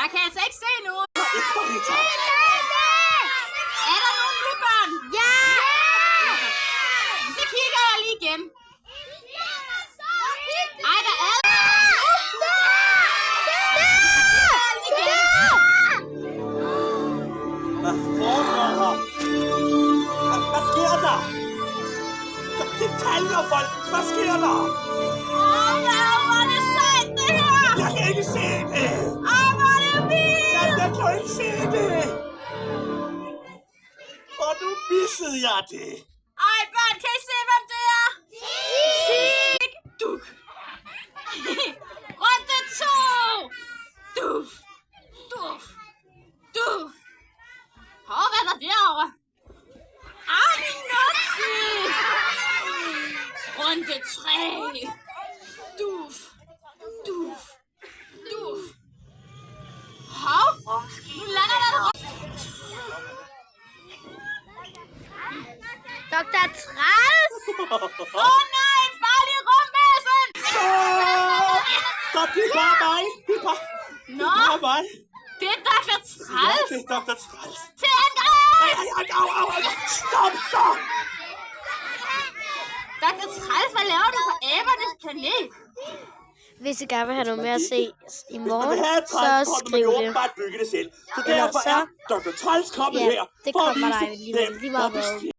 Jeg kan altså ikke se nogen. Efterligt. Er der nogen nu, børn? Ja! Så kigger jeg lige igen. Ej, der er... Hvad foregår her? Hvad sker der? Detaljer, folk! Hvad sker der? Hvor er det sejt, det her! Jeg kan ikke se det! Hvor er det vildt! Jeg kan ikke se det! Og nu missede jeg det! Ej, børn, kan I se, hvem det er? Sig! Duk! Runde 2! Duf! Duf! Duf! Hov, hvad er der derovre? Min nutsi! Runde 3! Duf! Duf! Duf! Hov! Nu lander der rundt! Dr. Træls! Nej, en farlig rumvæsen! Stop, det er bare mig! Det er bare mig! Det er Dr. Træls! Det er Dr. Træls! Til angreb! Au! Stop så! Dr. Træls, hvad laver du på æbernes planet? Hvis I gerne vil have noget mere at se i Hvis man morgen, vil have et så træls, så må man skriv jo det. åbenbart bygge det selv. Så Eller derfor så- er Dr. Træls kommet Ja, her det for at kommer vise der alligevel. dem, Lige meget der hvad.